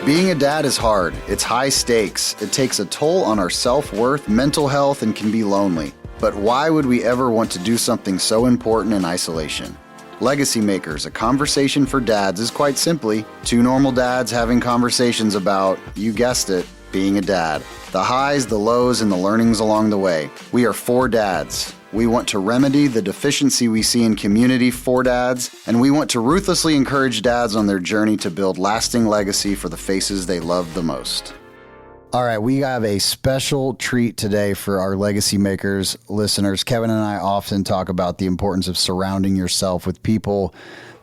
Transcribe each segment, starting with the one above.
Being a dad is hard. It's high stakes. It takes a toll on our self-worth, mental health, and can be lonely. But why would we ever want to do something so important in isolation? Legacy Makers, a conversation for dads, is quite simply two normal dads having conversations about, you guessed it, being a dad. The highs, the lows, and the learnings along the way. We are four dads. We want to remedy the deficiency we see in community for dads, and we want to ruthlessly encourage dads on their journey to build lasting legacy for the faces they love the most. All right, we have a special treat today for our Legacy Makers listeners. Kevin and I often talk about the importance of surrounding yourself with people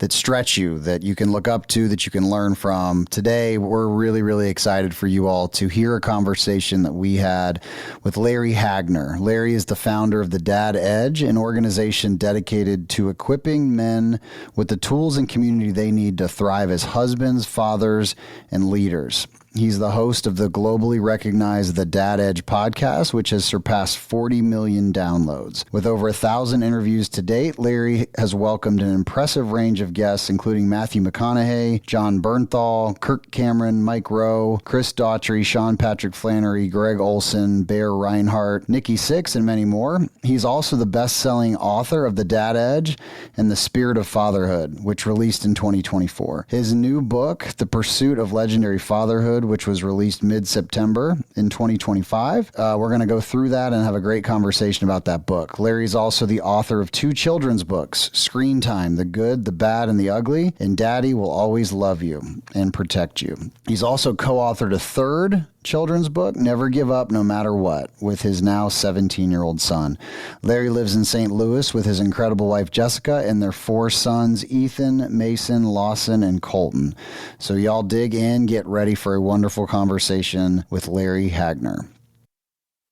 that stretch you, that you can look up to, that you can learn from. Today, we're really, really excited for you all to hear a conversation that we had with Larry Hagner. Larry is the founder of the Dad Edge, an organization dedicated to equipping men with the tools and community they need to thrive as husbands, fathers, and leaders. He's the host of the globally recognized The Dad Edge podcast, which has surpassed 40 million downloads. With over 1,000 interviews to date, Larry has welcomed an impressive range of guests, including Matthew McConaughey, John Bernthal, Kirk Cameron, Mike Rowe, Chris Daughtry, Sean Patrick Flannery, Greg Olson, Bear Reinhardt, Nikki Sixx, and many more. He's also the best-selling author of The Dad Edge and The Spirit of Fatherhood, which released in 2024. His new book, The Pursuit of Legendary Fatherhood, which was released mid-September in 2025. We're going to go through that and have a great conversation about that book. Larry's also the author of two children's books, Screen Time, The Good, the Bad, and the Ugly, and Daddy Will Always Love You and Protect You. He's also co-authored a third children's book, Never Give Up No Matter What, with his now 17-year-old son. Larry lives in St. Louis with his incredible wife, Jessica, and their four sons, Ethan, Mason, Lawson, and Colton. So y'all dig in, get ready for a wonderful conversation with Larry Hagner.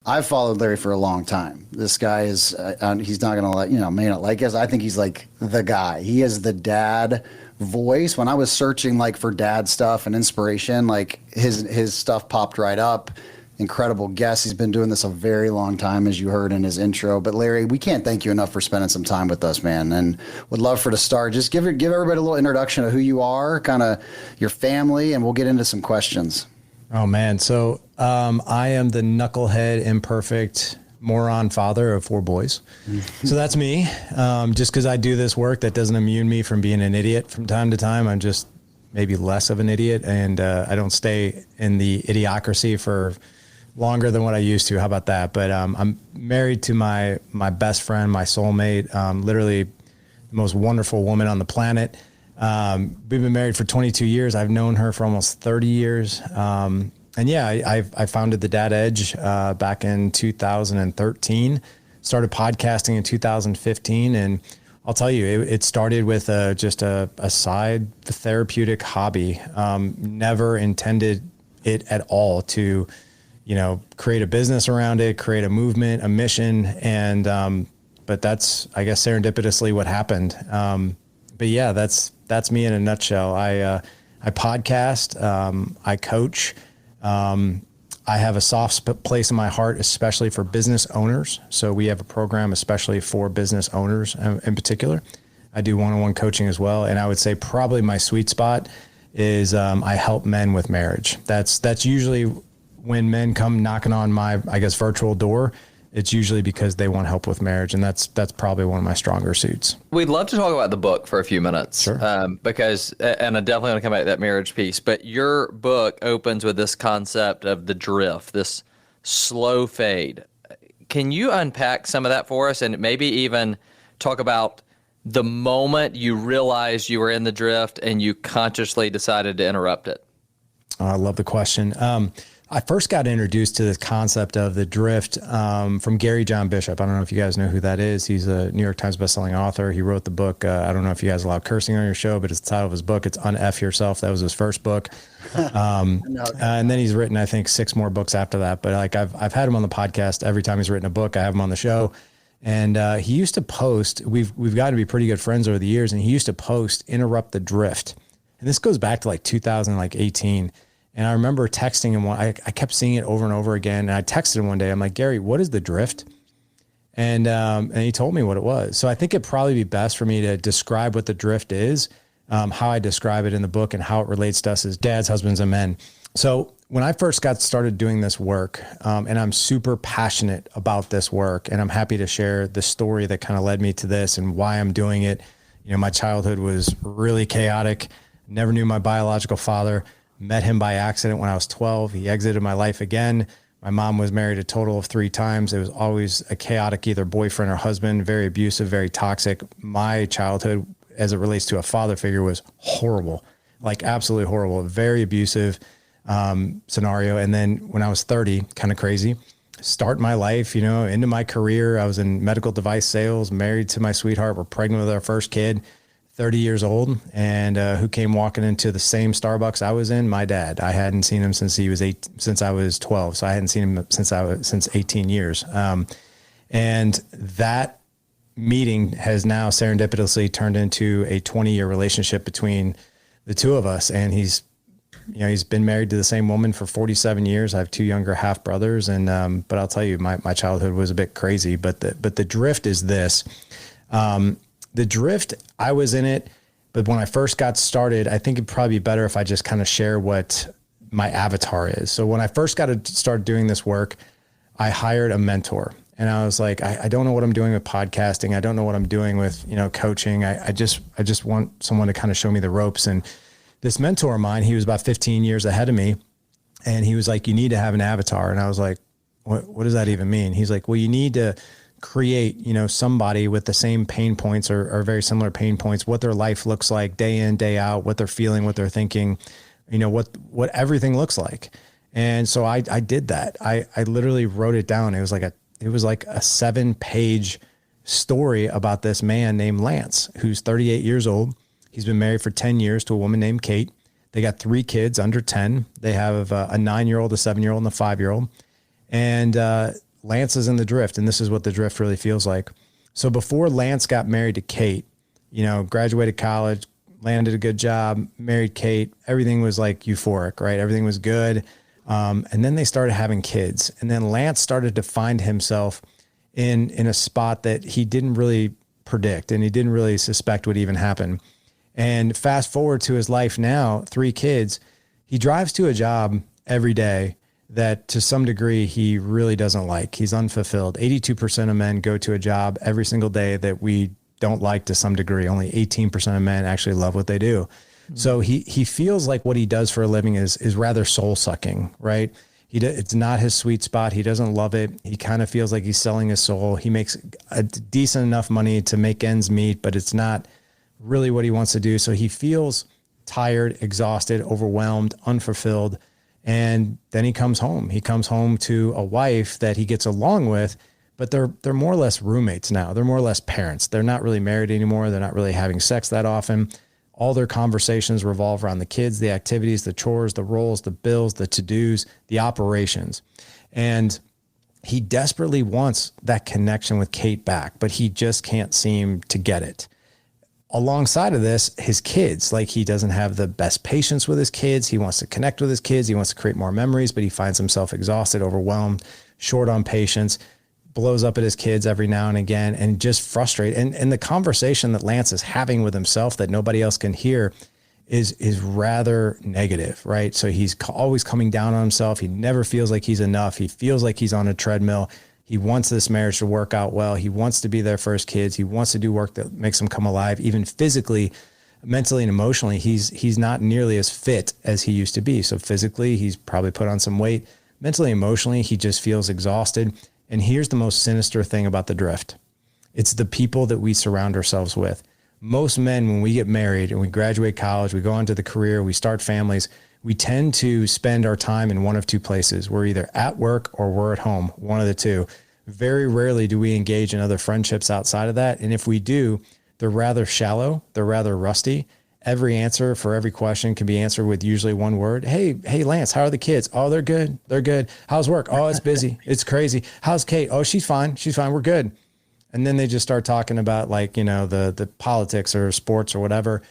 I've followed Larry for a long time. This guy is, he's not going to let, may not like us. I think he's like the guy. He is the dad voice. When I was searching for dad stuff and inspiration, his stuff popped right up. Incredible guest. He's been doing this a very long time, as you heard in his intro. But Larry, we can't thank you enough for spending some time with us, man. And would love for to start. Just give everybody a little introduction of who you are, kind of your family, and we'll get into some questions. Oh man. So, I am the knucklehead, imperfect moron father of four boys. So that's me. Just because I do this work, that doesn't immune me from being an idiot from time to time. I'm just maybe less of an idiot, and I don't stay in the idiocracy for longer than what I used to. How about that? But I'm married to my best friend, my soulmate, literally the most wonderful woman on the planet. We've been married for 22 years. I've known her for almost 30 years. And yeah, I founded the Dad Edge back in 2013, started podcasting in 2015. And I'll tell you, it started with just a side therapeutic hobby. Never intended it at all to, create a business around it, create a movement, a mission. And, but that's, I guess, serendipitously what happened. But yeah, that's me in a nutshell. I podcast, I coach. I have a soft place in my heart, especially for business owners. So we have a program especially for business owners in particular. I do one-on-one coaching as well. And I would say probably my sweet spot is I help men with marriage. That's usually when men come knocking on my, virtual door. It's usually because they want help with marriage, and that's probably one of my stronger suits. We'd love to talk about the book for a few minutes, sure. Because, and I definitely want to come back to that marriage piece, but your book opens with this concept of the drift, this slow fade. Can you unpack some of that for us, and maybe even talk about the moment you realized you were in the drift and you consciously decided to interrupt it? I love the question. I first got introduced to this concept of the drift from Gary John Bishop. I don't know if you guys know who that is. He's a New York Times bestselling author. He wrote the book. I don't know if you guys allow cursing on your show, but it's the title of his book. It's Un-F Yourself. That was his first book. And then he's written, I think, 6 more books after that. But I've had him on the podcast. Every time he's written a book, I have him on the show. And he used to post, we've gotten to be pretty good friends over the years, and he used to post Interrupt the Drift. And this goes back to 2018. And I remember texting him. I kept seeing it over and over again. And I texted him one day. I'm like, Gary, what is the drift? And he told me what it was. So I think it'd probably be best for me to describe what the drift is how I describe it in the book and how it relates to us as dads, husbands, and men. So when I first got started doing this work, and I'm super passionate about this work, and I'm happy to share the story that kind of led me to this and why I'm doing it. My childhood was really chaotic. Never knew my biological father. Met him by accident when I was 12. He exited my life again. My mom was married a total of 3 times. It was always a chaotic, either boyfriend or husband, very abusive, very toxic. My childhood, as it relates to a father figure, was horrible, like absolutely horrible, very abusive scenario. And then when I was 30, kind of crazy, start my life, into my career. I was in medical device sales, married to my sweetheart. We're pregnant with our first kid, 30 years old. And who came walking into the same Starbucks I was in? My dad. I hadn't seen him since since I was 12. So I hadn't seen him since 18 years. And that meeting has now serendipitously turned into a 20-year relationship between the two of us. And he's been married to the same woman for 47 years. I have 2 younger half brothers. And, but I'll tell you, my childhood was a bit crazy, but the drift is this. The drift, I was in it, but when I first got started, I think it'd probably be better if I just kind of share what my avatar is. So when I first got to start doing this work, I hired a mentor, and I was like, I don't know what I'm doing with podcasting. I don't know what I'm doing with, coaching. I just want someone to kind of show me the ropes. And this mentor of mine, he was about 15 years ahead of me, and he was like, you need to have an avatar. And I was like, what does that even mean? He's like, well, you need to create, somebody with the same pain points or very similar pain points, what their life looks like day in, day out, what they're feeling, what they're thinking, what everything looks like. And so I did that. I literally wrote it down. It was like a 7-page story about this man named Lance, who's 38 years old. He's been married for 10 years to a woman named Kate. They got 3 kids under 10. They have a 9-year-old, a 7-year-old, and a 5-year-old. And Lance is in the drift, and this is what the drift really feels like. So before Lance got married to Kate, graduated college, landed a good job, married Kate, everything was like euphoric, right? Everything was good. And then they started having kids. And then Lance started to find himself in a spot that he didn't really predict, and he didn't really suspect would even happen. And fast forward to his life now, 3 kids, he drives to a job every day that to some degree he really doesn't like. He's unfulfilled. 82% of men go to a job every single day that we don't like to some degree. Only 18% of men actually love what they do. Mm-hmm. So he feels like what he does for a living is rather soul sucking, right? It's not his sweet spot. He doesn't love it. He kind of feels like he's selling his soul. He makes a decent enough money to make ends meet, but it's not really what he wants to do. So he feels tired, exhausted, overwhelmed, unfulfilled. And then he comes home. He comes home to a wife that he gets along with, but they're more or less roommates now. They're more or less parents. They're not really married anymore. They're not really having sex that often. All their conversations revolve around the kids, the activities, the chores, the roles, the bills, the to-dos, the operations. And he desperately wants that connection with Kate back, but he just can't seem to get it. Alongside of this, his kids, like he doesn't have the best patience with his kids. He wants to connect with his kids. He wants to create more memories, but he finds himself exhausted, overwhelmed, short on patience, blows up at his kids every now and again, and just frustrated. And the conversation that Lance is having with himself that nobody else can hear is rather negative, right? So he's always coming down on himself. He never feels like he's enough. He feels like he's on a treadmill. He wants this marriage to work out well. He wants to be there for his kids. He wants to do work that makes him come alive, even physically, mentally, and emotionally. He's not nearly as fit as he used to be. So physically, he's probably put on some weight. Mentally, emotionally, he just feels exhausted. And here's the most sinister thing about the drift. It's the people that we surround ourselves with. Most men, when we get married and we graduate college, we go into the career, we start families, we tend to spend our time in one of 2 places. We're either at work or we're at home, one of the 2. Very rarely do we engage in other friendships outside of that. And if we do, they're rather shallow, they're rather rusty. Every answer for every question can be answered with usually one word. Hey, Lance, how are the kids? Oh, they're good. They're good. How's work? Oh, it's busy. It's crazy. How's Kate? Oh, she's fine. She's fine. We're good. And then they just start talking about the politics or sports or whatever.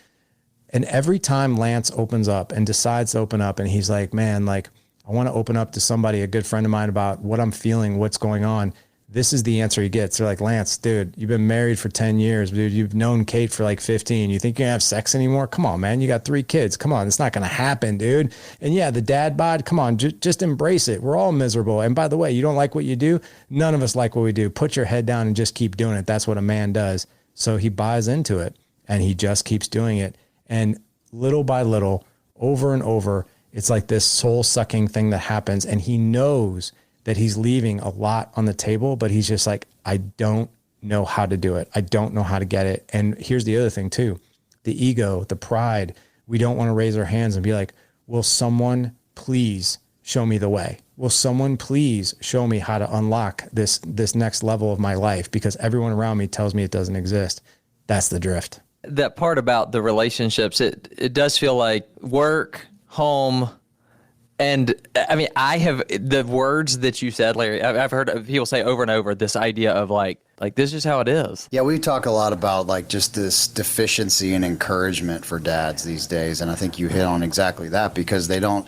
And every time Lance opens up and decides to open up and he's like, man, I want to open up to somebody, a good friend of mine, about what I'm feeling, what's going on. this is the answer he gets. They're like, Lance, dude, you've been married for 10 years, dude. You've known Kate for like 15. You think you're gonna have sex anymore? Come on, man. You got 3 kids. Come on. It's not going to happen, dude. And yeah, the dad bod, come on, just embrace it. We're all miserable. And by the way, you don't like what you do. None of us like what we do. Put your head down and just keep doing it. That's what a man does. So he buys into it and he just keeps doing it. And little by little, over and over, it's like this soul sucking thing that happens. And he knows that he's leaving a lot on the table, but he's just like, I don't know how to do it. I don't know how to get it. And here's the other thing too, the ego, the pride. We don't want to raise our hands and be like, will someone please show me the way? Will someone please show me how to unlock this next level of my life? Because everyone around me tells me it doesn't exist. That's the drift. That part about the relationships, it does feel like work, home. And I mean, I have the words that you said, Larry, I've heard people say over and over this idea of like this is how it is. Yeah, we talk a lot about like just this deficiency in encouragement for dads these days. And I think you hit on exactly that, because they don't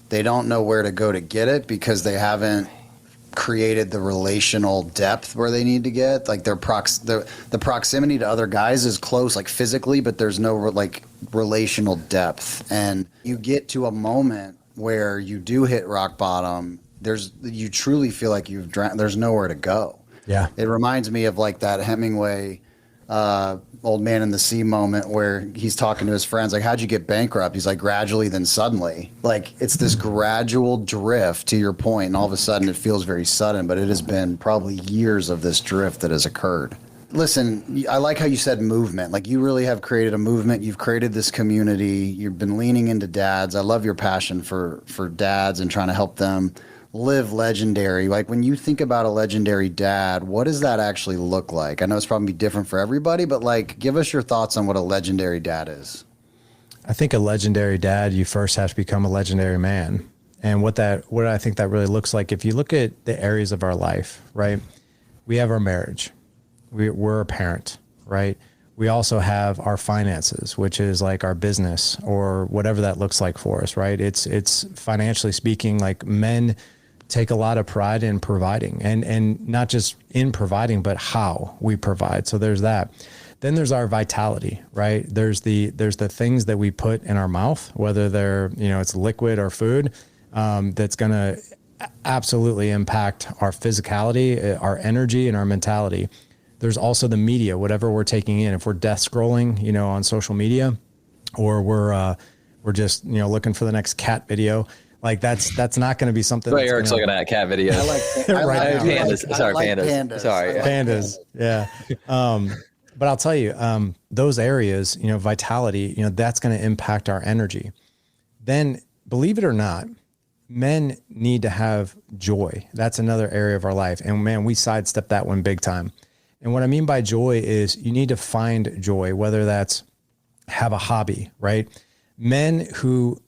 know where to go to get it, because they haven't created the relational depth where they need to get. Like the proximity to other guys is close, like physically, but there's no like relational depth. And you get to a moment where you do hit rock bottom, you truly feel like you've drowned. There's nowhere to go. Yeah. It reminds me of like that Hemingway Old Man in the Sea moment where he's talking to his friends, like, how'd you get bankrupt? He's like, gradually, then suddenly. Like, it's this gradual drift, to your point, and all of a sudden it feels very sudden, but it has been probably years of this drift that has occurred. Listen, I like how you said movement. Like, you really have created a movement. You've created this community. You've been leaning into dads. I love your passion for dads and trying to help them live legendary. Like, when you think about a legendary dad, what does that actually look like? I know it's probably different for everybody, but like, give us your thoughts on what a legendary dad is. I think a legendary dad, you first have to become a legendary man. And what I think that really looks like, if you look at the areas of our life, right? We have our marriage. We're a parent, right? We also have our finances, which is like our business or whatever that looks like for us, right? It's financially speaking, like, men take a lot of pride in providing, and not just in providing, but how we provide. So there's that. Then there's our vitality, right? There's the things that we put in our mouth, whether they're, it's liquid or food, that's going to absolutely impact our physicality, our energy, and our mentality. There's also the media, whatever we're taking in. If we're death scrolling, on social media, or we're just, looking for the next cat video, like that's not going to be something. Well, Eric's looking at cat videos. I like pandas. Pandas. Sorry. Pandas. Yeah. But I'll tell you, those areas, vitality, that's going to impact our energy. Then, believe it or not, men need to have joy. That's another area of our life. And man, we sidestep that one big time. And what I mean by joy is you need to find joy, whether that's have a hobby, right? Men who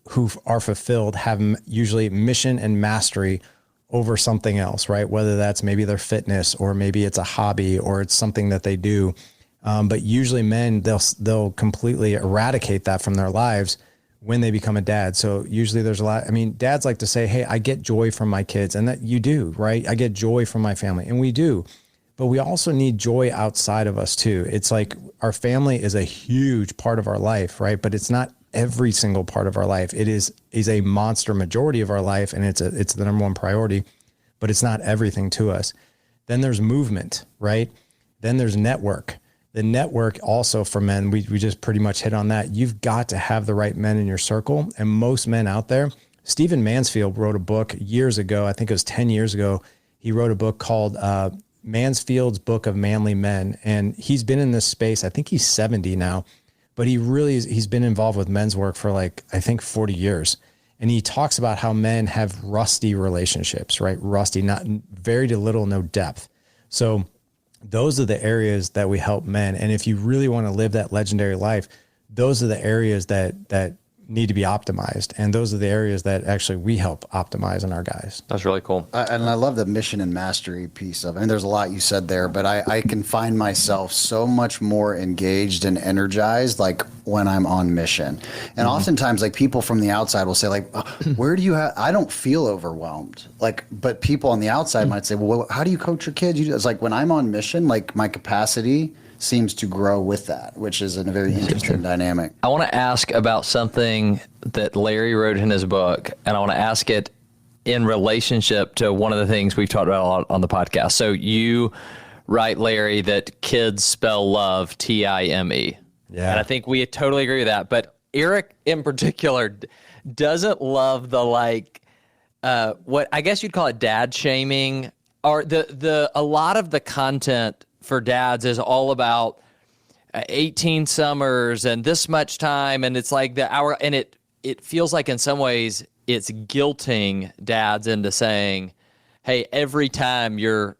are fulfilled have usually mission and mastery over something else, right? Whether that's maybe their fitness, or maybe it's a hobby, or it's something that they do. But usually men, they'll completely eradicate that from their lives when they become a dad. So usually there's a lot, dads like to say, hey, I get joy from my kids. And that you do, right? I get joy from my family, and we do. But we also need joy outside of us too. It's like our family is a huge part of our life, right? But it's not every single part of our life. It is a monster majority of our life, and it's the number one priority, but it's not everything to us. Then there's movement, right? Then there's network. The network also for men, we just pretty much hit on that. You've got to have the right men in your circle. And most men out there, Stephen Mansfield wrote a book years ago, I think it was 10 years ago. He wrote a book called Mansfield's Book of Manly Men. And he's been in this space, I think he's 70 now, but he's been involved with men's work for like, I think 40 years. And he talks about how men have rusty relationships, right? Rusty, not very little, no depth. So those are the areas that we help men. And if you really want to live that legendary life, those are the areas that need to be optimized. And those are the areas that actually we help optimize in our guys. That's really cool. And I love the mission and mastery piece of it. And there's a lot you said there, but I can find myself so much more engaged and energized, like when I'm on mission. And oftentimes, like people from the outside will say, like, where do you have, I don't feel overwhelmed. Like, but people on the outside might say, well, how do you coach your kids? It's like when I'm on mission, like my capacity seems to grow with that, which is a very interesting dynamic. I want to ask about something that Larry wrote in his book, and I want to ask it in relationship to one of the things we've talked about a lot on the podcast. So you write, Larry, that kids spell love Time. Yeah. And I think we totally agree with that. But Eric in particular doesn't love the what I guess you'd call it dad shaming, or a lot of the content for dads is all about 18 summers and this much time, and it's like the hour, and it feels like in some ways it's guilting dads into saying, hey, every time you're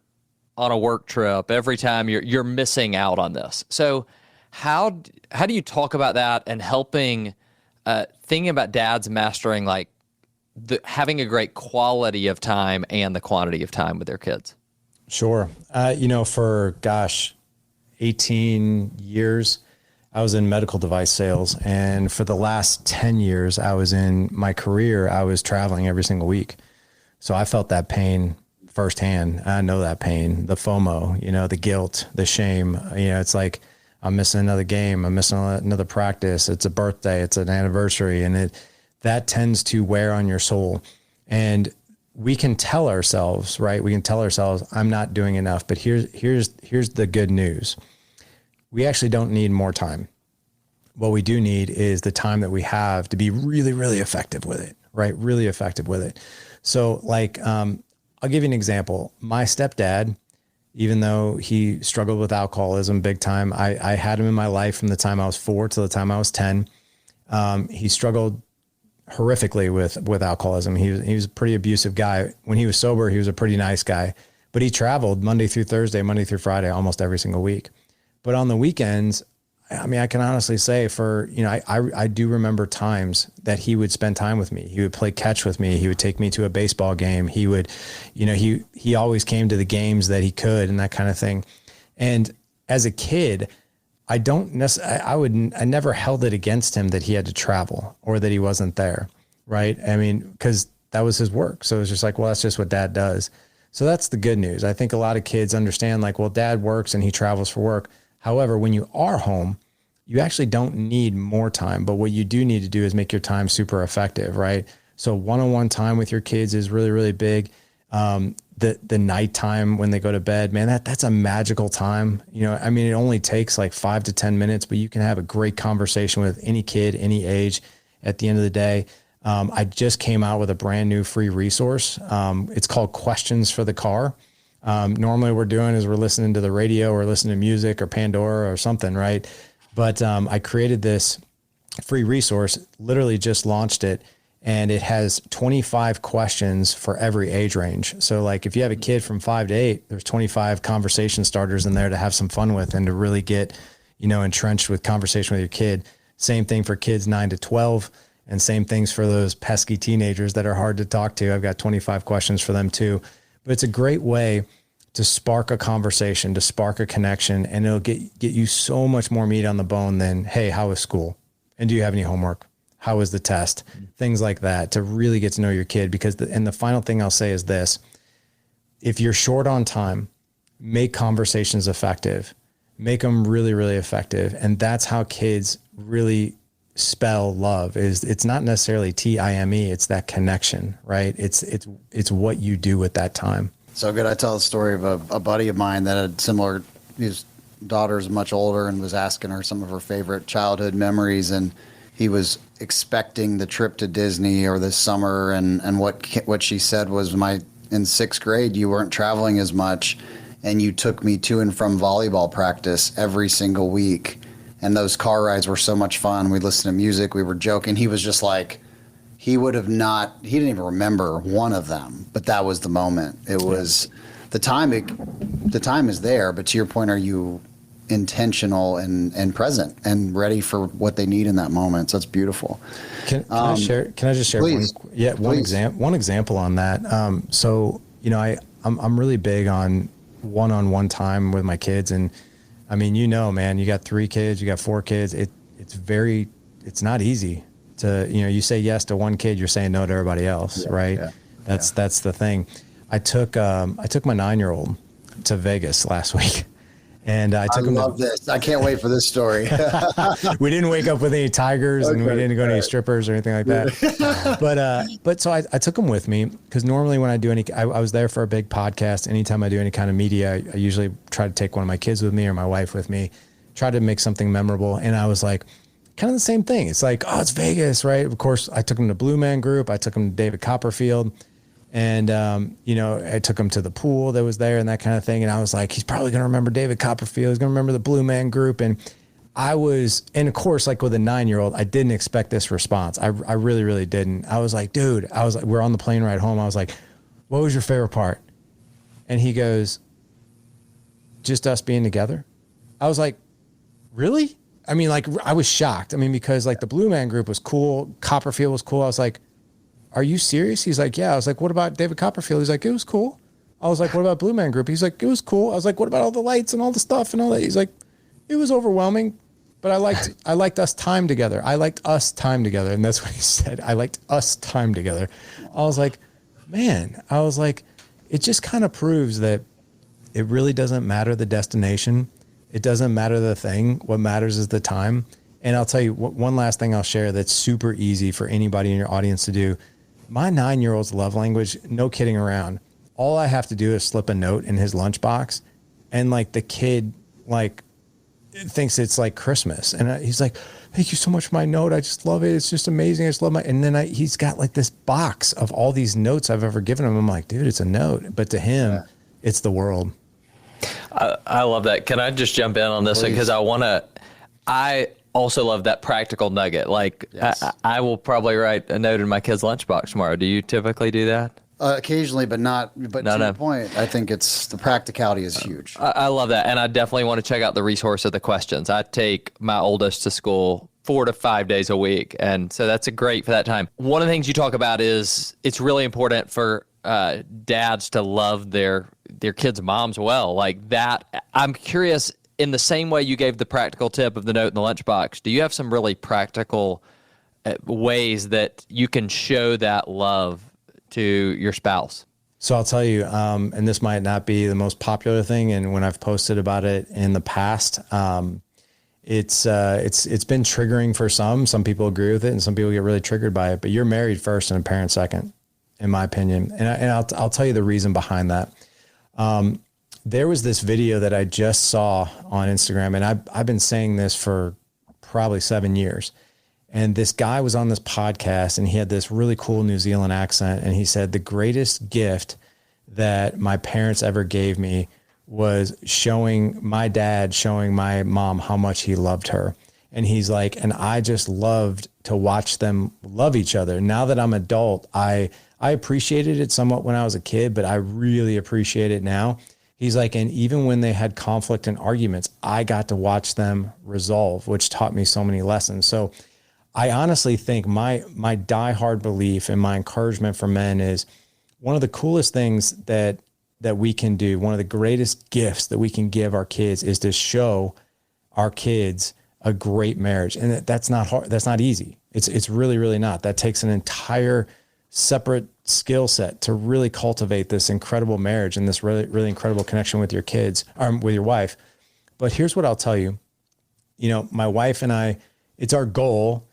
on a work trip, every time you're missing out on this. So how do you talk about that and helping thinking about dads mastering like having a great quality of time and the quantity of time with their kids? Sure. For 18 years, I was in medical device sales. And for the last 10 years I was in my career, I was traveling every single week. So I felt that pain firsthand. I know that pain, the FOMO, the guilt, the shame. It's like I'm missing another game. I'm missing another practice. It's a birthday. It's an anniversary. And that tends to wear on your soul. And we can tell ourselves, right? We can tell ourselves, I'm not doing enough, but here's the good news. We actually don't need more time. What we do need is the time that we have to be really, really effective with it, right? Really effective with it. So I'll give you an example. My stepdad, even though he struggled with alcoholism big time, I had him in my life from the time I was 4 till the time I was 10. He struggled horrifically with alcoholism. He was a pretty abusive guy. When he was sober, he was a pretty nice guy, but he traveled Monday through Thursday, Monday through Friday, almost every single week. But on the weekends, I mean, I can honestly say I do remember times that he would spend time with me. He would play catch with me. He would take me to a baseball game. He would, he always came to the games that he could and that kind of thing. And as a kid, I never held it against him that he had to travel or that he wasn't there. Right. I mean, because that was his work. So it was just like, well, that's just what dad does. So that's the good news. I think a lot of kids understand like, well, dad works and he travels for work. However, when you are home, you actually don't need more time, but what you do need to do is make your time super effective. Right. So one-on-one time with your kids is really, really big. The nighttime when they go to bed, man, that's a magical time. I mean, it only takes like 5 to 10 minutes, but you can have a great conversation with any kid, any age at the end of the day. I just came out with a brand new free resource. It's called Questions for the Car. Normally what we're doing is we're listening to the radio or listening to music or Pandora or something, right? But I created this free resource, literally just launched it. And it has 25 questions for every age range. So like if you have a kid from 5 to 8, there's 25 conversation starters in there to have some fun with and to really get, entrenched with conversation with your kid. Same thing for kids 9 to 12 and same things for those pesky teenagers that are hard to talk to. I've got 25 questions for them too. But it's a great way to spark a conversation, to spark a connection, and it'll get you so much more meat on the bone than, hey, how was school? And do you have any homework? How was the test? Things like that to really get to know your kid. Because the final thing I'll say is this: if you're short on time, make conversations effective, make them really, really effective. And that's how kids really spell love. It's not necessarily Time. It's that connection, right? It's what you do with that time. So good. I tell the story of a buddy of mine that had similar, his daughter's much older and was asking her some of her favorite childhood memories. And he was expecting the trip to Disney or this summer, and what she said was, in sixth grade, you weren't traveling as much, and you took me to and from volleyball practice every single week, and those car rides were so much fun. We listened to music, we were joking. He was just like, he didn't even remember one of them, but that was the moment. It was the time. The time is there, but to your point, are you intentional and present and ready for what they need in that moment. So it's beautiful. Can I share? Can I just share please, one example on that? So I'm really big on one-on-one time with my kids, and I mean, man, you got 3 kids, you got 4 kids. It's not easy to, you say yes to one kid, you're saying no to everybody else, right? Yeah, that's the thing. I took my 9-year-old to Vegas last week. And I love this. I can't wait for this story. We didn't wake up with any tigers, and we didn't go to any strippers or anything like that. But so I took him with me, because normally when I do I was there for a big podcast. Anytime I do any kind of media, I usually try to take one of my kids with me or my wife with me, try to make something memorable. And I was like, kind of the same thing. It's like, oh, it's Vegas, right? Of course, I took him to Blue Man Group. I took him to David Copperfield. And, I took him to the pool that was there and that kind of thing. And I was like, he's probably going to remember David Copperfield. He's going to remember the Blue Man Group. And of course, like with a 9-year-old, I didn't expect this response. I really, really didn't. I was like, we're on the plane ride home. I was like, what was your favorite part? And he goes, just us being together. I was like, really? I mean, like, I was shocked. I mean, because like the Blue Man Group was cool. Copperfield was cool. I was like, are you serious? He's like, yeah. I was like, what about David Copperfield? He's like, it was cool. I was like, what about Blue Man Group? He's like, it was cool. I was like, what about all the lights and all the stuff and all that? He's like, it was overwhelming, but I liked us time together. I liked us time together. And that's what he said. I liked us time together. I was like, man, it just kind of proves that it really doesn't matter the destination. It doesn't matter the thing. What matters is the time. And I'll tell you one last thing I'll share that's super easy for anybody in your audience to do. My 9-year-old's love language, no kidding around. All I have to do is slip a note in his lunchbox, and like the kid thinks it's like Christmas. And he's like, thank you so much for my note. I just love it. It's just amazing. I just love and then he's got like this box of all these notes I've ever given him. I'm like, dude, it's a note. But to him, it's the world. I love that. Can I just jump in on this one? Because I also love that practical nugget. Like, yes. I will probably write a note in my kid's lunchbox tomorrow. Do you typically do that? Occasionally, but to your point, I think the practicality is huge. I love that. And I definitely want to check out the resource of the questions. I take my oldest to school 4 to 5 days a week. And so that's great for that time. One of the things you talk about is it's really important for dads to love their kids' moms well. Like that. I'm curious, in the same way you gave the practical tip of the note in the lunchbox, do you have some really practical ways that you can show that love to your spouse? So I'll tell you, and this might not be the most popular thing, and when I've posted about it in the past, it's been triggering for some. Some people agree with it, and some people get really triggered by it. But you're married first and a parent second, in my opinion. And I'll tell you the reason behind that. There was this video that I just saw on Instagram, and I've been saying this for probably 7 years. And this guy was on this podcast, and he had this really cool New Zealand accent. And he said, the greatest gift that my parents ever gave me was showing my mom how much he loved her. And he's like, and I just loved to watch them love each other. Now that I'm adult, I appreciated it somewhat when I was a kid, but I really appreciate it now. He's like, and even when they had conflict and arguments, I got to watch them resolve, which taught me so many lessons. So I honestly think my diehard belief and my encouragement for men is one of the coolest things that we can do. One of the greatest gifts that we can give our kids is to show our kids a great marriage. And that's not hard. That's not easy. It's really, really not. That takes an entire separate skill set to really cultivate this incredible marriage and this really, really incredible connection with your kids, or with your wife. But here's what I'll tell you. My wife and I, it's our goal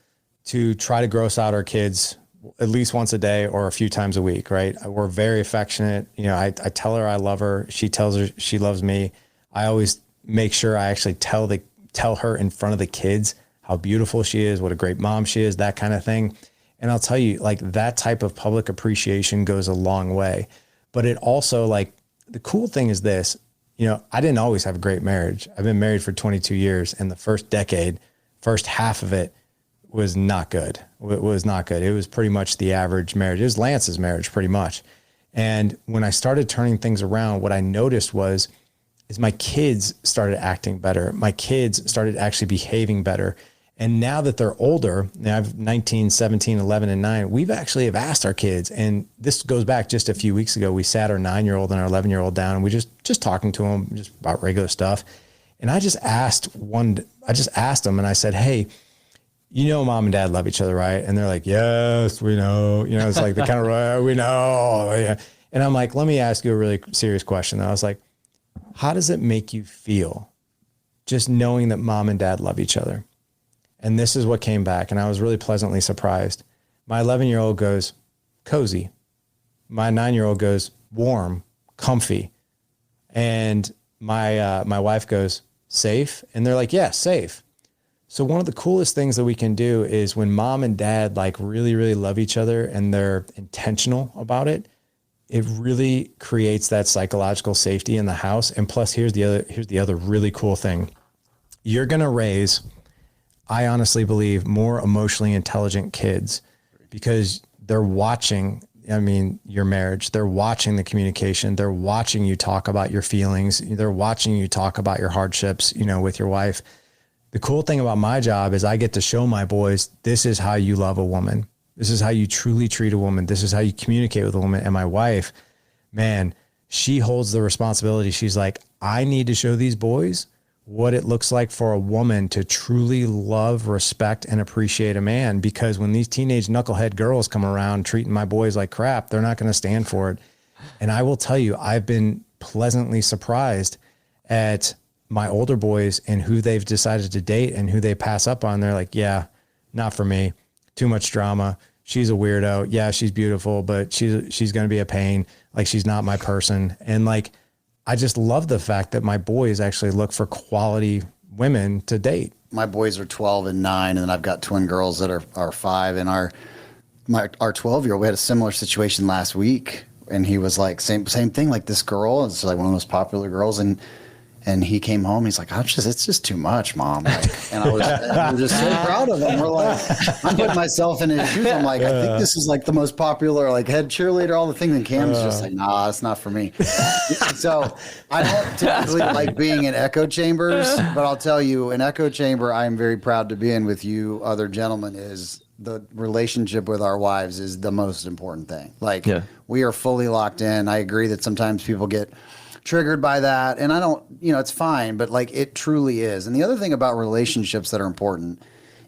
to try to gross out our kids at least once a day or a few times a week, right? We're very affectionate. I tell her I love her. She tells her she loves me. I always make sure I actually tell her in front of the kids how beautiful she is, what a great mom she is, that kind of thing. And I'll tell you, like, that type of public appreciation goes a long way. But it also, like, the cool thing is this, I didn't always have a great marriage. I've been married for 22 years, and the first half of it was not good. It was not good. It was pretty much the average marriage. It was Lance's marriage, pretty much. And when I started turning things around, what I noticed was is my kids started acting better. My kids started actually behaving better. And now that they're older, now I have 19, 17, 11, and 9, we've actually have asked our kids, and this goes back just a few weeks ago, we sat our 9-year-old and our 11-year-old down, and we just talking to them just about regular stuff. And I just asked them, and I said, hey, you know, mom and dad love each other, right? And they're like, yes, we know. You know, it's like the kind of, we know. Yeah. And I'm like, let me ask you a really serious question. And I was like, how does it make you feel just knowing that mom and dad love each other? And this is what came back. And I was really pleasantly surprised. My 11-year-old goes, cozy. My 9-year-old goes, warm, comfy. And my wife goes, safe. And they're like, yeah, safe. So one of the coolest things that we can do is when mom and dad like really, really love each other and they're intentional about it, it really creates that psychological safety in the house. And plus here's the other really cool thing. You're going to raise, I honestly believe, more emotionally intelligent kids because they're watching, your marriage, they're watching the communication, they're watching you talk about your feelings, they're watching you talk about your hardships, with your wife. The cool thing about my job is I get to show my boys, this is how you love a woman. This is how you truly treat a woman. This is how you communicate with a woman. And my wife, man, she holds the responsibility. She's like, I need to show these boys what it looks like for a woman to truly love, respect, and appreciate a man. Because when these teenage knucklehead girls come around treating my boys like crap, they're not going to stand for it. And I will tell you, I've been pleasantly surprised at my older boys and who they've decided to date and who they pass up on. They're like, yeah, not for me. Too much drama. She's a weirdo. Yeah, she's beautiful, but she's going to be a pain. Like, she's not my person. And like, I just love the fact that my boys actually look for quality women to date. My boys are 12 and 9, and then I've got twin girls that are 5. And our 12-year-old, we had a similar situation last week, and he was like, same thing, like this girl. It's like one of the most popular girls, and he came home. He's like, it's just too much, Mom. Like, and we're just so proud of him. We're like, I'm putting myself in his shoes. I'm like, I think this is like the most popular, like head cheerleader, all the things. And Cam's just like, nah, it's not for me. So I don't typically like being in echo chambers, but I'll tell you, an echo chamber I am very proud to be in with you other gentlemen is the relationship with our wives is the most important thing. Like, we are fully locked in. I agree that sometimes people get triggered by that. And I don't, it's fine, but like it truly is. And the other thing about relationships that are important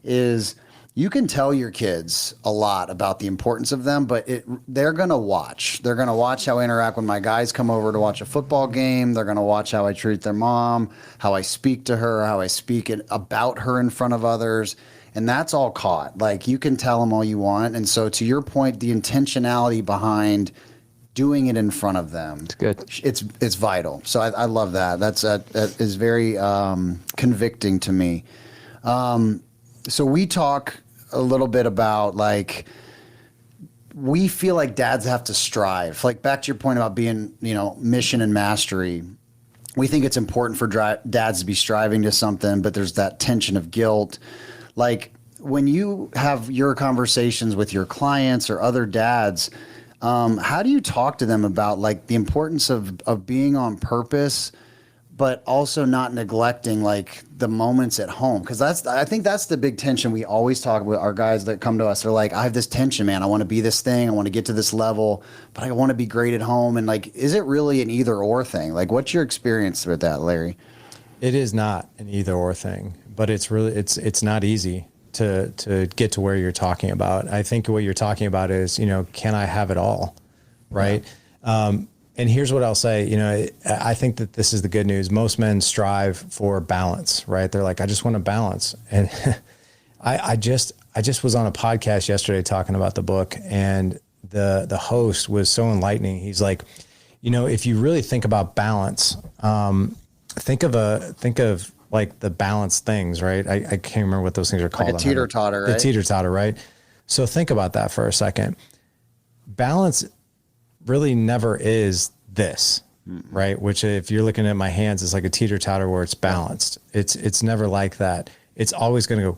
is you can tell your kids a lot about the importance of them, but they're going to watch. They're going to watch how I interact when my guys come over to watch a football game. They're going to watch how I treat their mom, how I speak to her, how I speak about her in front of others. And that's all caught. Like, you can tell them all you want. And so to your point, the intentionality behind doing it in front of them. It's good. It's vital. So I love that. That is very convicting to me. So we talk a little bit about like, we feel like dads have to strive. Like, back to your point about being, mission and mastery. We think it's important for dads to be striving to something, but there's that tension of guilt. Like, when you have your conversations with your clients or other dads, how do you talk to them about like the importance of being on purpose, but also not neglecting like the moments at home? Because I think that's the big tension we always talk about. Our guys that come to us are like, I have this tension, man. I want to be this thing. I want to get to this level, but I want to be great at home. And like, is it really an either or thing? Like, what's your experience with that, Larry? It is not an either or thing, but it's really, it's not easy to get to where you're talking about. I think what you're talking about is, can I have it all? Right. Yeah. And here's what I'll say, I think that this is the good news. Most men strive for balance, right? They're like, I just want to balance. And I just was on a podcast yesterday talking about the book, and the host was so enlightening. He's like, if you really think about balance, think of like the balanced things, right? I can't remember what those things are called. Like a teeter-totter, right? The teeter-totter, right? So think about that for a second. Balance really never is this, right? Which, if you're looking at my hands, it's like a teeter-totter where it's balanced. It's never like that. It's always going to go,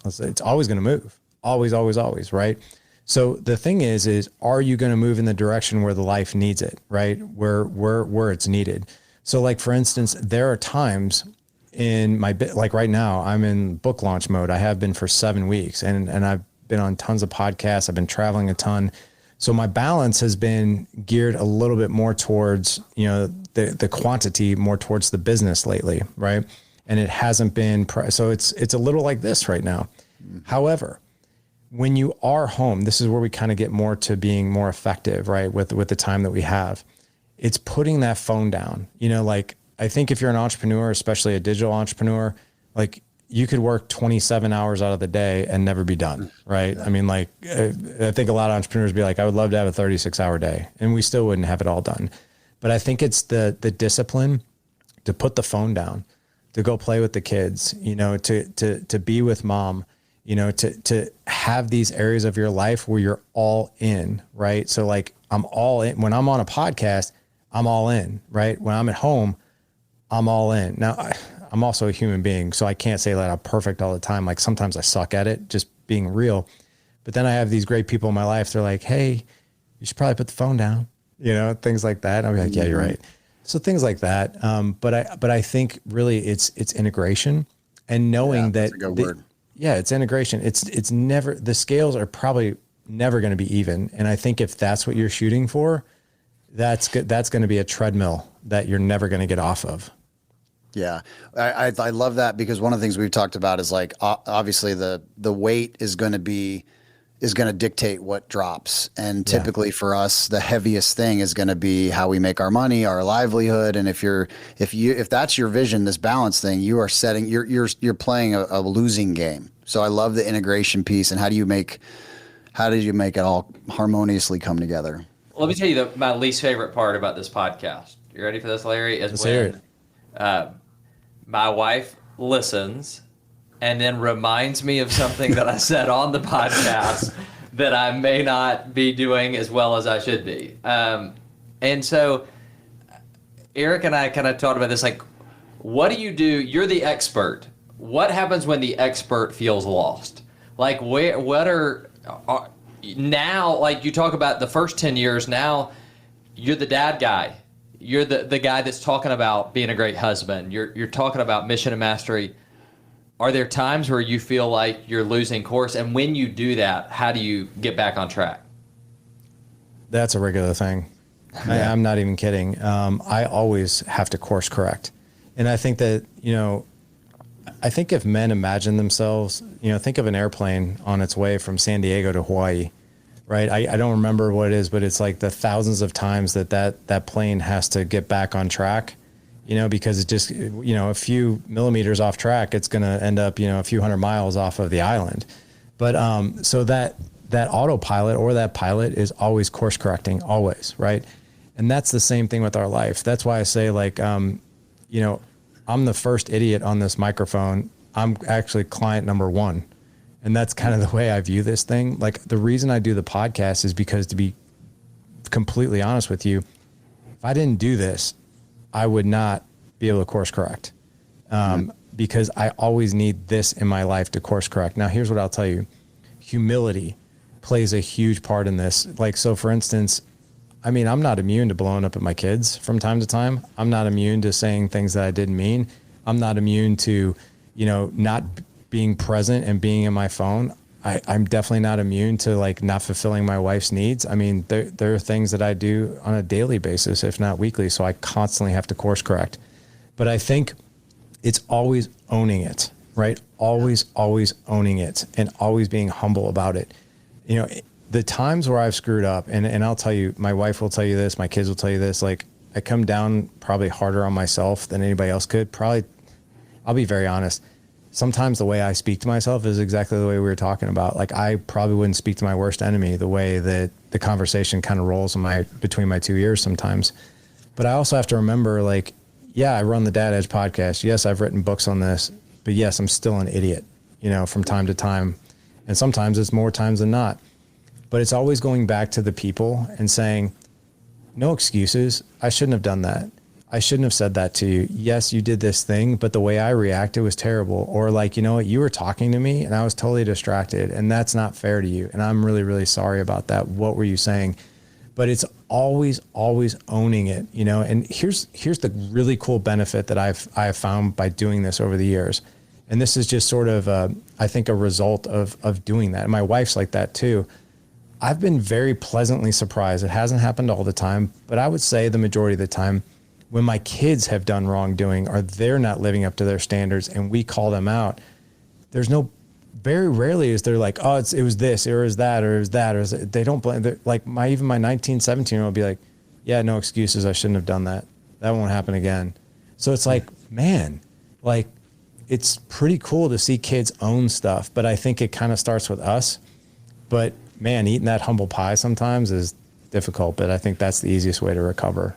it's always going to move. Always, always, always, right? So the thing is are you going to move in the direction where the life needs it, right? Where it's needed? So like, for instance, there are times in my bit, like right now, I'm in book launch mode. I have been for 7 weeks, and I've been on tons of podcasts. I've been traveling a ton. So my balance has been geared a little bit more towards, the quantity, more towards the business lately. Right. And it hasn't been, so it's a little like this right now. However, when you are home, this is where we kind of get more to being more effective, right? With the time that we have, it's putting that phone down. Like, I think if you're an entrepreneur, especially a digital entrepreneur, like, you could work 27 hours out of the day and never be done, right? I mean, like, I think a lot of entrepreneurs be like, I would love to have a 36-hour day, and we still wouldn't have it all done. But I think it's the discipline to put the phone down, to go play with the kids, to be with mom, to have these areas of your life where you're all in, right? So like, I'm all in. When I'm on a podcast, I'm all in, right? When I'm at home, I'm all in. Now, I'm also a human being, so I can't say that I'm perfect all the time. Like, sometimes I suck at it, just being real. But then I have these great people in my life. They're like, hey, you should probably put the phone down, things like that. I'll be like, yeah, you're right. So things like that. But I think really it's integration and knowing that. That's a good word. Yeah, it's integration. It's never, the scales are probably never going to be even. And I think if that's what you're shooting for, that's good. That's going to be a treadmill that you're never going to get off of. Yeah. I love that, because one of the things we've talked about is like, obviously the weight is going to dictate what drops. And typically for us, the heaviest thing is going to be how we make our money, our livelihood. And if that's your vision, this balance thing, you are setting, you're playing a losing game. So I love the integration piece. And how did you make it all harmoniously come together? Let me tell you my least favorite part about this podcast. You ready for this, Larry? Is when my wife listens and then reminds me of something that I said on the podcast that I may not be doing as well as I should be. And so Eric and I kind of talked about this, like, what do you do? You're the expert. What happens when the expert feels lost? Like, what are now, like, you talk about the first 10 years, now you're the dad guy. You're the guy that's talking about being a great husband. You're talking about mission and mastery. Are there times where you feel like you're losing course? And when you do that, how do you get back on track? That's a regular thing. Yeah. I'm not even kidding. I always have to course correct. And I think that, I think if men imagine themselves, think of an airplane on its way from San Diego to Hawaii, right? I don't remember what it is, but it's like the thousands of times that plane has to get back on track, because it just, a few millimeters off track, it's going to end up, a few hundred miles off of the island. But so that autopilot or that pilot is always course correcting, always, right? And that's the same thing with our life. That's why I say, like, I'm the first idiot on this microphone. I'm actually client number one. And that's kind of the way I view this thing. Like, the reason I do the podcast is because, to be completely honest with you, if I didn't do this, I would not be able to course correct. Because I always need this in my life to course correct. Now, here's what I'll tell you. Humility plays a huge part in this. Like, so for instance, I mean, I'm not immune to blowing up at my kids from time to time. I'm not immune to saying things that I didn't mean. I'm not immune to, not being present and being in my phone. I'm definitely not immune to, like, not fulfilling my wife's needs. I mean, there are things that I do on a daily basis, if not weekly. So I constantly have to course correct. But I think it's always owning it, right? Always owning it and always being humble about it. The times where I've screwed up, and I'll tell you, my wife will tell you this, my kids will tell you this, like, I come down probably harder on myself than anybody else could. Probably, I'll be very honest. Sometimes the way I speak to myself is exactly the way we were talking about. Like, I probably wouldn't speak to my worst enemy the way that the conversation kind of rolls between my 2 ears sometimes. But I also have to remember, like, yeah, I run the Dad Edge podcast. Yes, I've written books on this, but yes, I'm still an idiot, from time to time. And sometimes it's more times than not. But it's always going back to the people and saying, no excuses. I shouldn't have done that. I shouldn't have said that to you. Yes, you did this thing, but the way I reacted was terrible. Or, like, what, you were talking to me and I was totally distracted, and that's not fair to you. And I'm really, really sorry about that. What were you saying? but it's always owning it, you know. And here's the really cool benefit that I've found by doing this over the years. And this is just sort of, I think, a result of doing that. And my wife's like that too. I've been very pleasantly surprised. It hasn't happened all the time, but I would say the majority of the time when my kids have done wrongdoing or they're not living up to their standards and we call them out, very rarely is there like, oh, it was this, or it was that, or it was that, or they don't blame. Like even my 19, 17-year-old will be like, yeah, no excuses. I shouldn't have done that. That won't happen again. So it's like, man, like it's pretty cool to see kids own stuff, but I think it kind of starts with us. But man, eating that humble pie sometimes is difficult, but I think that's the easiest way to recover.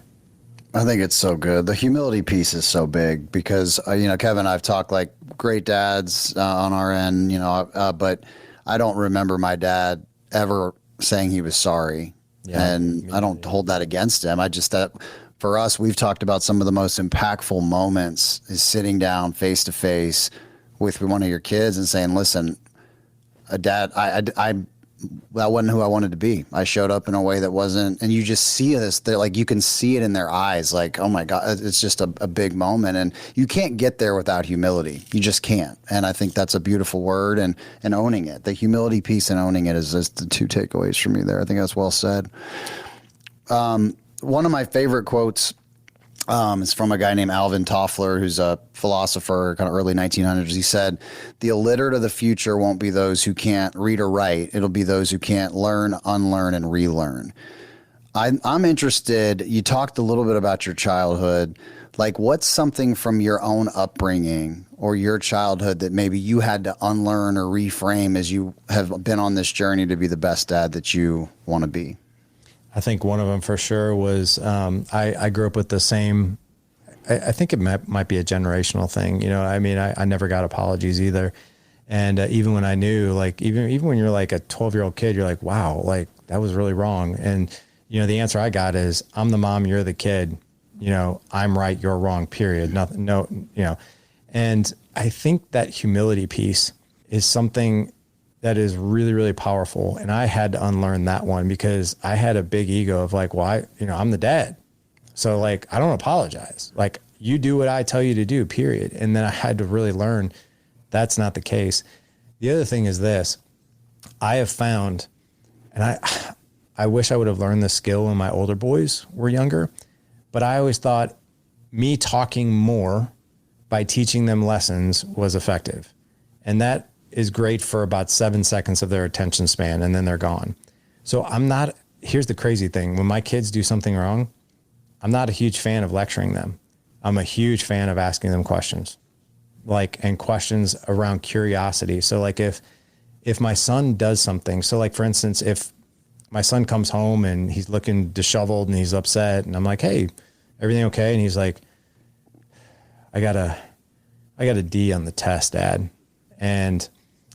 I think it's so good. The humility piece is so big because, Kevin and I've talked like great dads on our end, but I don't remember my dad ever saying he was sorry. Yeah, and I don't hold that against him. That for us, we've talked about some of the most impactful moments is sitting down face to face with one of your kids and saying, listen, Dad, that wasn't who I wanted to be. I showed up in a way that wasn't, and you just see this, like you can see it in their eyes, like, oh my God, it's just a big moment. And you can't get there without humility. You just can't. And I think that's a beautiful word and owning it. The humility piece and owning it is the two takeaways for me there. I think that's well said. One of my favorite quotes is from a guy named Alvin Toffler, who's a philosopher, kind of early 1900s. He said, the illiterate of the future won't be those who can't read or write. It'll be those who can't learn, unlearn, and relearn. I'm interested, you talked a little bit about your childhood. Like, what's something from your own upbringing or your childhood that maybe you had to unlearn or reframe as you have been on this journey to be the best dad that you want to be? I think one of them for sure was I grew up with the same. I think it might be a generational thing. I never got apologies either. And even when I knew, like, even when you're like a 12-year-old kid, you're like, wow, like that was really wrong. And, the answer I got is I'm the mom, you're the kid, I'm right, you're wrong, period. Nothing, no, and I think that humility piece is something that is really, really powerful. And I had to unlearn that one because I had a big ego of like, well, I'm the dad. So like, I don't apologize. Like you do what I tell you to do, period. And then I had to really learn that's not the case. The other thing is this, I have found, and I wish I would have learned this skill when my older boys were younger, but I always thought me talking more by teaching them lessons was effective. And that is great for about 7 seconds of their attention span, and then they're gone. So here's the crazy thing. When my kids do something wrong, I'm not a huge fan of lecturing them. I'm a huge fan of asking them questions, and questions around curiosity. So like if my son does something, so like for instance, if my son comes home and he's looking disheveled and he's upset and I'm like, hey, everything okay? And he's like, I got a D on the test, Dad. And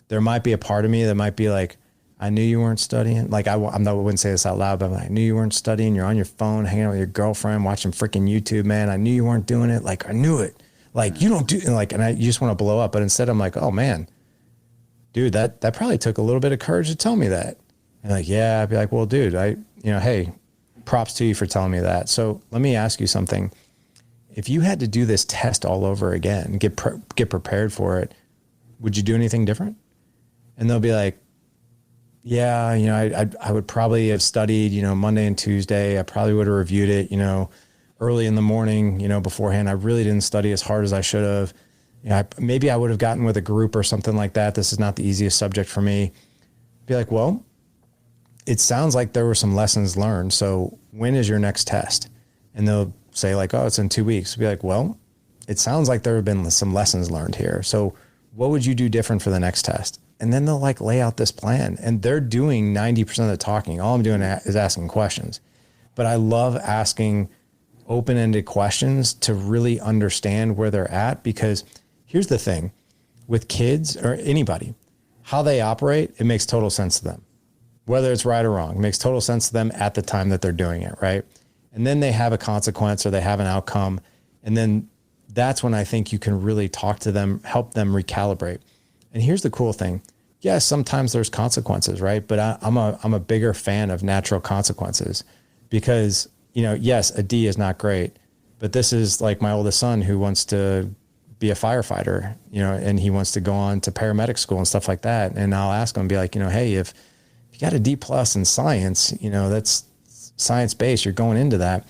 there might be a part of me that might be like, I knew you weren't studying. Like I wouldn't say this out loud, but I'm like, I knew you weren't studying. You're on your phone, hanging out with your girlfriend, watching freaking YouTube, man. I knew you weren't doing it. Like I knew it. Like you don't do and you just want to blow up. But instead I'm like, oh man, dude, that probably took a little bit of courage to tell me that. And like, yeah, I'd be like, well, dude, hey, props to you for telling me that. So let me ask you something. If you had to do this test all over again, get prepared for it, would you do anything different? And they'll be like, yeah, I would probably have studied, Monday and Tuesday. I probably would have reviewed it, early in the morning, beforehand. I really didn't study as hard as I should have. Maybe I would have gotten with a group or something like that. This is not the easiest subject for me. Be like, well, it sounds like there were some lessons learned. So when is your next test? And they'll say like, oh, it's in 2 weeks. Be like, well, it sounds like there have been some lessons learned here. So what would you do different for the next test? And then they'll lay out this plan, and they're doing 90% of the talking. All I'm doing is asking questions, but I love asking open-ended questions to really understand where they're at. Because here's the thing with kids or anybody, how they operate, it makes total sense to them, whether it's right or wrong. It makes total sense to them at the time that they're doing it. Right. And then they have a consequence or they have an outcome. And then that's when I think you can really talk to them, help them recalibrate. And here's the cool thing. Yes, sometimes there's consequences, right? But I'm a bigger fan of natural consequences. because, yes, a D is not great, but this is like my oldest son who wants to be a firefighter, and he wants to go on to paramedic school and stuff like that. And I'll ask him, be like, hey, if you got a D+ in science, that's science based, you're going into that,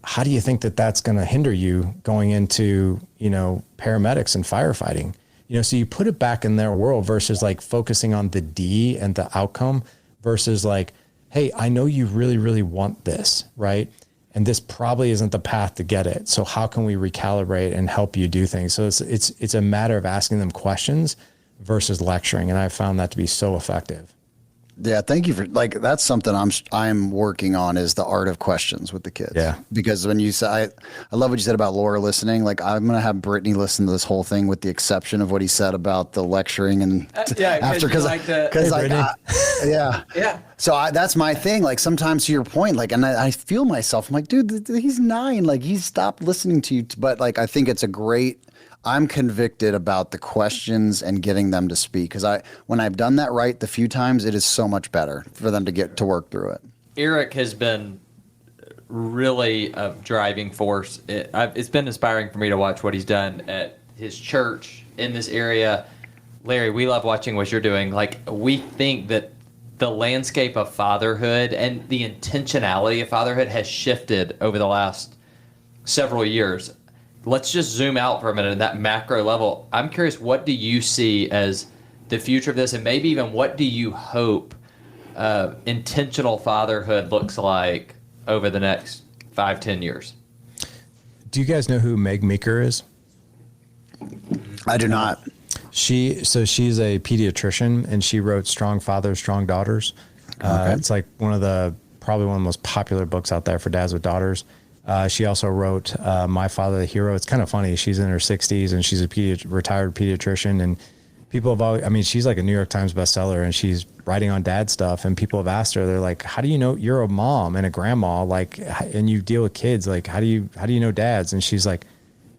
how do you think that that's going to hinder you going into, paramedics and firefighting? So you put it back in their world versus like focusing on the D and the outcome versus like, hey, I know you really, really want this, right? And this probably isn't the path to get it. So how can we recalibrate and help you do things? So it's a matter of asking them questions versus lecturing. And I found that to be so effective. Yeah, thank you for that's something I'm working on, is the art of questions with the kids. Yeah. Because when you say, I love what you said about Laura listening. Like, I'm gonna have Brittany listen to this whole thing with the exception of what he said about the lecturing and yeah. So that's my thing. Like, sometimes to your point, like, and I feel myself. I'm like, dude, he's 9. Like, he's stopped listening to you. But like, I think it's a great. I'm convicted about the questions and getting them to speak, because when I've done that right the few times, it is so much better for them to get to work through it. Eric has been really a driving force. It's been inspiring for me to watch what he's done at his church in this area. Larry, we love watching what you're doing. Like, we think that the landscape of fatherhood and the intentionality of fatherhood has shifted over the last several years. Let's just zoom out for a minute at that macro level. I'm curious, what do you see as the future of this, and maybe even what do you hope intentional fatherhood looks like over the next 5-10 years? Do you guys know who Meg Meeker is? I do not. She's a pediatrician, and she wrote Strong Fathers, Strong Daughters. Okay. It's like probably one of the most popular books out there for dads with daughters. She also wrote My Father the Hero. It's kind of funny. She's in her 60s and she's a retired pediatrician, and people have always, she's like a New York Times bestseller, and she's writing on dad stuff, and people have asked her, they're like, how do you know, you're a mom and a grandma, like, and you deal with kids, like, how do you know dads? And she's like,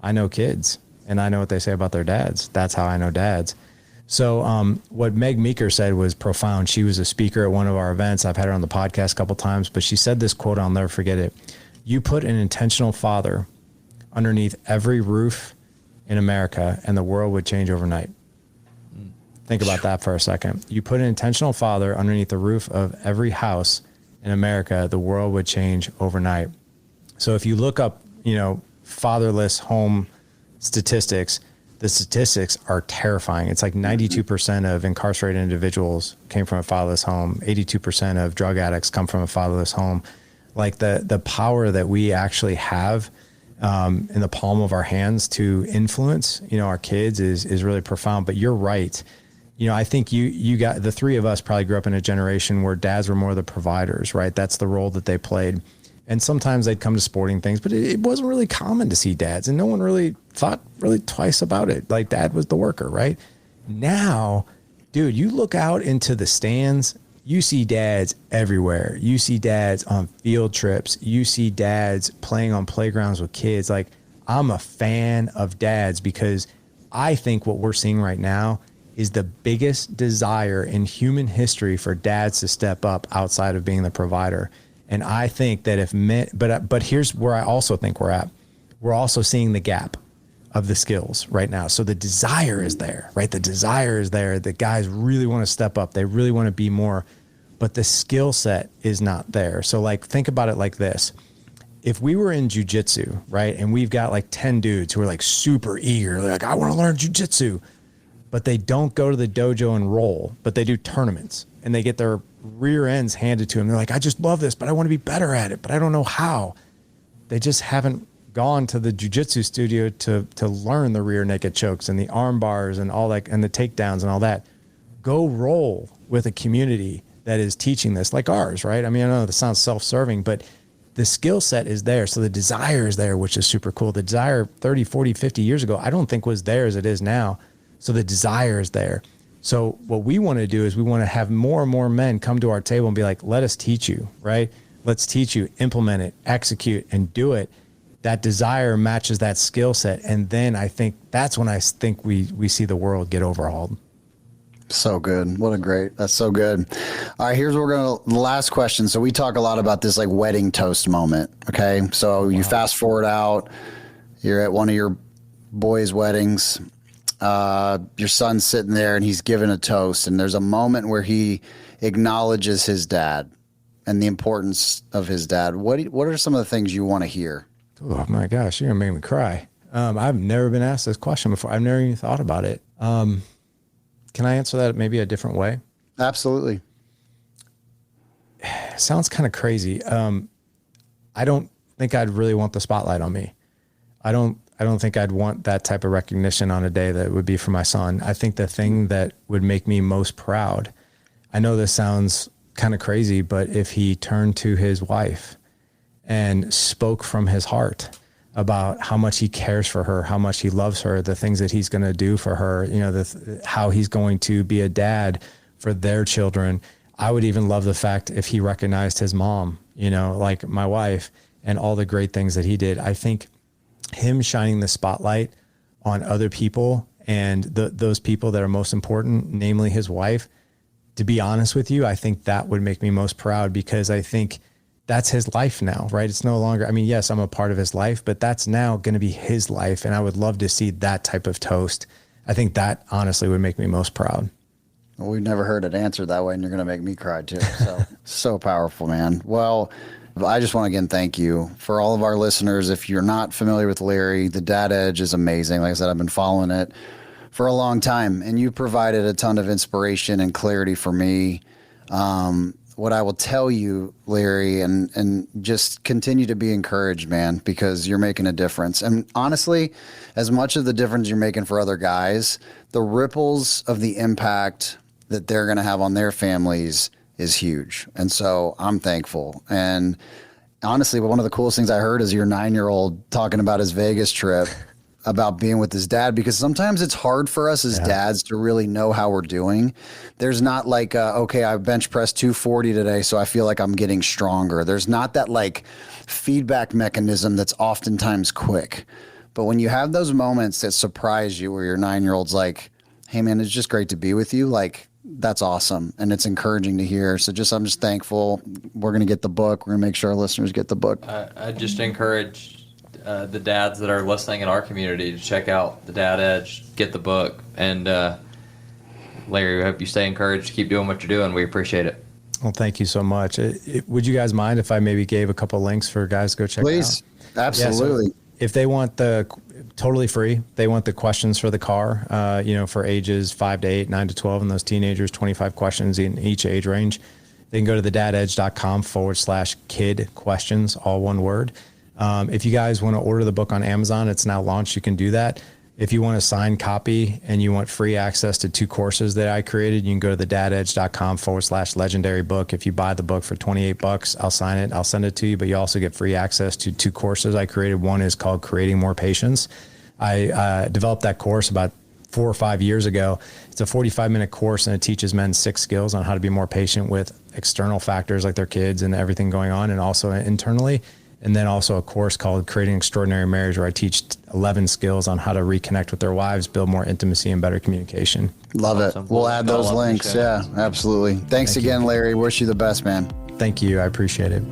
I know kids and I know what they say about their dads. That's how I know dads. So what Meg Meeker said was profound. She was a speaker at one of our events. I've had her on the podcast a couple times, but she said this quote, I'll never forget it. You put an intentional father underneath every roof in America and the world would change overnight. Think about that for a second. You put an intentional father underneath the roof of every house in America, the world would change overnight. So if you look up, fatherless home statistics, the statistics are terrifying. It's like 92% of incarcerated individuals came from a fatherless home. 82% of drug addicts come from a fatherless home. Like the power that we actually have in the palm of our hands to influence, our kids is really profound. But you're right. I think you got, the three of us probably grew up in a generation where dads were more the providers, right? That's the role that they played. And sometimes they'd come to sporting things, but it wasn't really common to see dads, and no one really thought really twice about it. Like, dad was the worker, right? Now, dude, you look out into the stands, you see dads everywhere. You see dads on field trips. You see dads playing on playgrounds with kids. Like, I'm a fan of dads because I think what we're seeing right now is the biggest desire in human history for dads to step up outside of being the provider. And I think that if men, but here's where I also think we're at. We're also seeing the gap of the skills right now. So the desire is there, right? The desire is there. The guys really want to step up. They really want to be more, but the skill set is not there. So like, think about it like this. If we were in jujitsu, right? And we've got like 10 dudes who are like super eager. They're like, I want to learn jujitsu, but they don't go to the dojo and roll, but they do tournaments and they get their rear ends handed to them. They're like, I just love this, but I want to be better at it, but I don't know how. They just haven't gone to the jujitsu studio to learn the rear naked chokes and the arm bars and all that, and the takedowns and all that. Go roll with a community that is teaching this, like ours, right? I mean, I know this sounds self-serving, but the skill set is there. So the desire is there, which is super cool. The desire 30, 40, 50 years ago, I don't think was there as it is now. So the desire is there. So what we want to do is we want to have more and more men come to our table and be like, let us teach you, right? Let's teach you, implement it, execute, and do it. That desire matches that skill set. And then I think that's when I think we see the world get overhauled. So good. That's so good. All right, here's what the last question. So we talk a lot about this like wedding toast moment. Okay. So you fast forward out, you're at one of your boys' weddings. Your son's sitting there and he's giving a toast, and there's a moment where he acknowledges his dad and the importance of his dad. What are some of the things you want to hear? Oh my gosh, you're gonna make me cry. I've never been asked this question before. I've never even thought about it. Can I answer that maybe a different way? Absolutely. It sounds kind of crazy. I don't think I'd really want the spotlight on me. I don't think I'd want that type of recognition on a day that would be for my son. I think the thing that would make me most proud, I know this sounds kind of crazy, but if he turned to his wife and spoke from his heart about how much he cares for her, how much he loves her, the things that he's going to do for her, how he's going to be a dad for their children. I would even love the fact if he recognized his mom, like my wife, and all the great things that he did. I think him shining the spotlight on other people and those people that are most important, namely his wife, to be honest with you, I think that would make me most proud, because I think that's his life now, right? It's no longer, yes, I'm a part of his life, but that's now going to be his life. And I would love to see that type of toast. I think that honestly would make me most proud. Well, we've never heard it answered that way, and you're going to make me cry too. So, so powerful, man. Well, I just want to again thank you for all of our listeners. If you're not familiar with Larry, the Dad Edge is amazing. Like I said, I've been following it for a long time, and you provided a ton of inspiration and clarity for me. What I will tell you, Larry, and just continue to be encouraged, man, because you're making a difference. And honestly, as much of the difference you're making for other guys, the ripples of the impact that they're going to have on their families is huge. And so I'm thankful. And honestly, one of the coolest things I heard is your 9-year-old talking about his Vegas trip, about being with his dad, because sometimes it's hard for us as dads to really know how we're doing. There's not like, okay, I bench pressed 240 today, so I feel like I'm getting stronger. There's not that like feedback mechanism that's oftentimes quick. But when you have those moments that surprise you where your 9-year-old's like, hey man, it's just great to be with you. Like, that's awesome. And it's encouraging to hear. So I'm just thankful. We're going to get the book. We're going to make sure our listeners get the book. I just encourage the dads that are listening in our community to check out the Dad Edge, get the book. And Larry, I hope you stay encouraged. Keep doing what you're doing. We appreciate it. Well, thank you so much. Would you guys mind if I maybe gave a couple links for guys to go check it out? Please. Absolutely. Yeah, so if they want totally free, they want the questions for the car, for ages 5 to 8, 9 to 12, and those teenagers, 25 questions in each age range. They can go to thedadedge.com/kid questions, all one word. If you guys want to order the book on Amazon, it's now launched. You can do that. If you want a signed copy and you want free access to 2 courses that I created, you can go to thedadedge.com/legendary book. If you buy the book for $28, I'll sign it. I'll send it to you, but you also get free access to 2 courses I created. One is called Creating More Patience. I developed that course about 4 or 5 years ago. It's a 45-minute course, and it teaches men 6 skills on how to be more patient with external factors like their kids and everything going on, and also internally. And then also a course called Creating Extraordinary Marriage, where I teach 11 skills on how to reconnect with their wives, build more intimacy and better communication. Love it. We'll add those links. Yeah, absolutely. Thanks again, Larry. Wish you the best, man. Thank you. I appreciate it.